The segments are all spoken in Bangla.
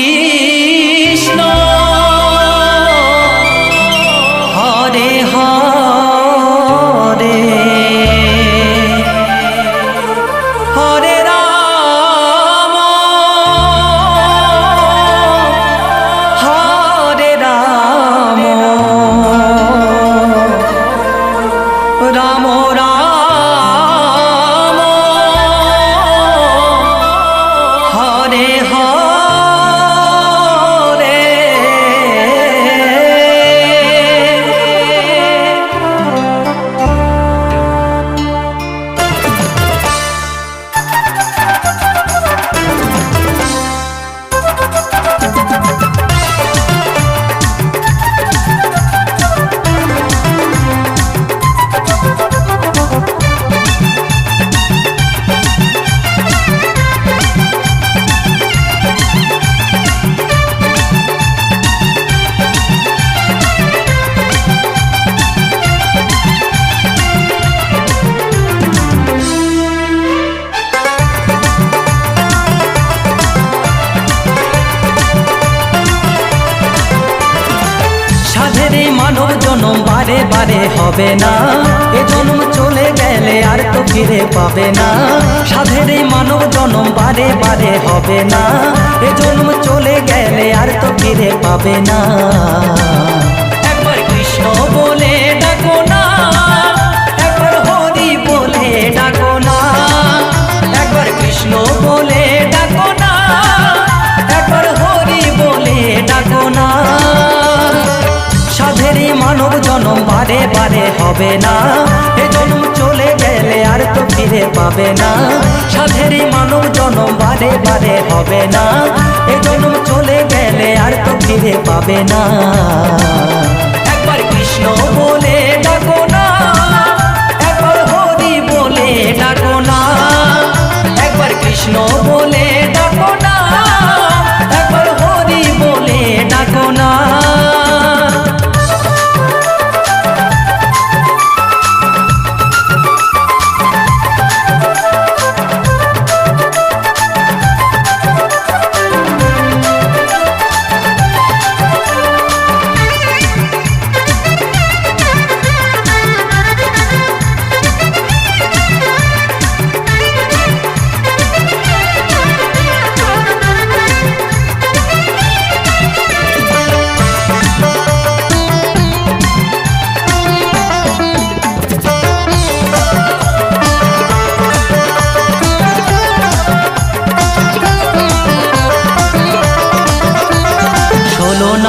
কৃষ্ণ হরে হরে হরে রাম হরে রাম রাম রাম হরে হরে মানব জনম বারে বারে হবে না, এ জন্ম চলে গেলে আর তো ফিরে পাবে না। সাধের এই মানব জনম বারে বারে হবে না, এ জন্ম চলে গেলে আর তো ফিরে পাবে না। একবার কৃষ্ণ বলে ডাকো না, একবার হরি বলে ডাকো না, একবার কৃষ্ণ বলে ডাকো না, একবার হরি বলে ডাকো না। সাধের মানব জনম বারে বারে হবে না, এ জন্ম চলে গেলে আর তো ফিরে পাবে না। সাধের মানব জনম বারে বারে হবে না, এ জন্ম চলে গেলে আর তো ফিরে পাবে না। একবার কৃষ্ণ বলে ডাকো না, একবার হরি বলে ডাকো না, একবার কৃষ্ণ বলে ডাকো না, একবার হরি বলে ডাকো না।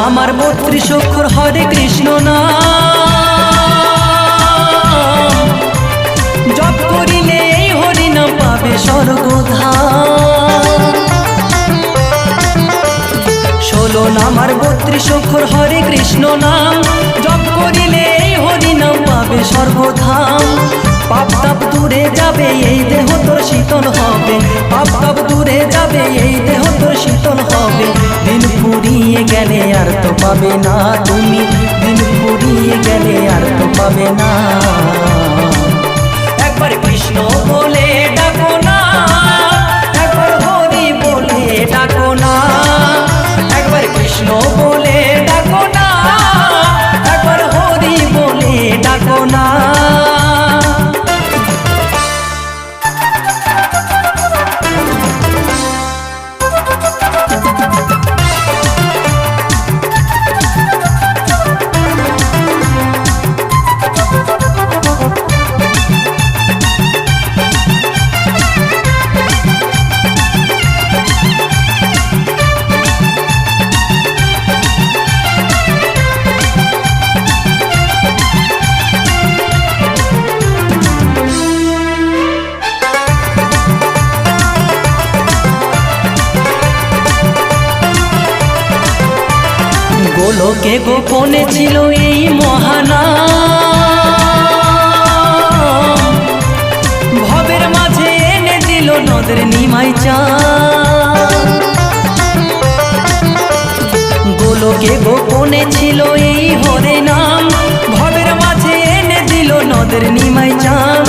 আমার 32 অক্ষর হরে কৃষ্ণ নাম, জপ করিলে এই হরি নাম পাবে স্বর্গধাম। 16 আমার 32 অক্ষর হরে কৃষ্ণ নাম, জপ করিলে এই হরি নাম পাবে স্বর্গধাম। পাপ তাপ দূরে যাবে এই দেহ তোর শীতল হবে, পাপ তাপ দূরে যাবে এই দেহ তোর শীতল হবে। দিন ফুরিয়ে গেলে আর তো পাবে না তুমি, দিন ফুরিয়ে গেলে আর তো পাবে না। একবার কৃষ্ণ বলে ডাকো না, একবার হরি বলে ডাকো না, একবার কৃষ্ণ বলে ডাকো না, একবার হরি বলে ডাকো না। গোলকে গোপনে ছিল এই মহানাম, ভবের মাঝে এনে দিল নদের নিমাই চাঁদ। গোলকে গোপনে ছিল এই হরে নাম, ভবের মাঝে এনে দিল নদের নিমাই চাঁদ।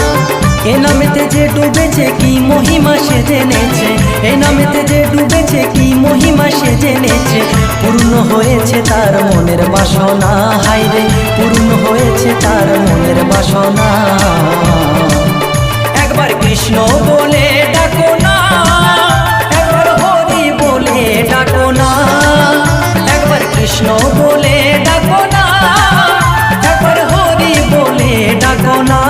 এ নামেতে যে ডুবেছে কি মহিমা সে জেনেছে, এ নামেতে যে ডুবেছে কি মহিমা সে জেনেছে। পূর্ণ হয়েছে তার মনের বাসনা, হায়রে পূর্ণ হয়েছে তার মনের বাসনা। একবার কৃষ্ণ বলে ডাকো না, একবার হরি বলে ডাকো না, একবার কৃষ্ণ বলে ডাকো না, একবার হরি বলে ডাকো না।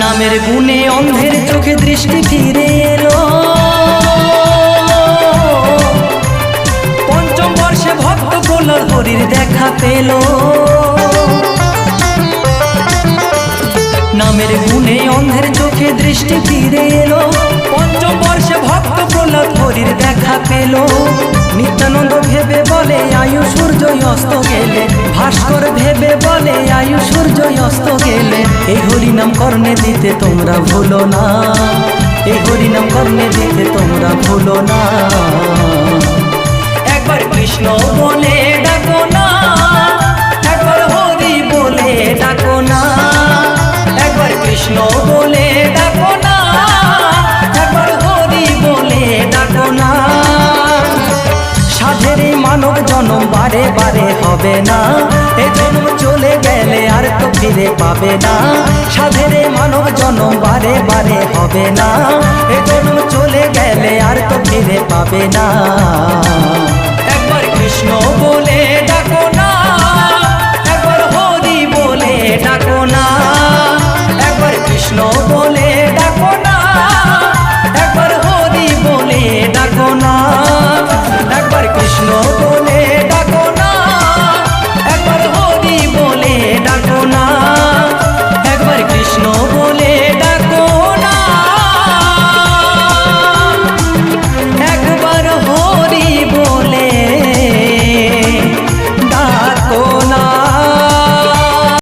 নামের গুণে অন্ধের চোখে দৃষ্টি ফিরে এলো, পঞ্চম বর্ষে ভক্ত গোলার হরির দেখা পেল। নামের গুণে অন্ধের চোখে দৃষ্টি ফিরে এলো, পঞ্চম বর্ষে ভক্ত গোলার হরির দেখা পেল। নিত্যানন্দ ভেবে বলে আয়ু সূর্য অস্ত গেলে, ভাস্কর ভেবে বলে আয়ু সূর্য অস্ত গেলে। এই হরিনাম কর্ণে দিতে তোমরা ভুলো না, এই হরিনাম কর্ণে দিতে তোমরা ভুলো না। একবার কৃষ্ণ বলে ডাকো না, একবার হরি বলে ডাকো না, একবার কৃষ্ণ বলে ডাকো না, একবার হরি বলে ডাকো না। সাধের এই মানব জন্ম বারে বারে হবে না, এ জন্ম চলে গেলে আর তো ফিরে পাবে না। সাধের এই মানব জন্ম বারে বারে হবে না, এ জন্ম চলে গেলে আর তো ফিরে পাবে না। একবার কৃষ্ণ বলে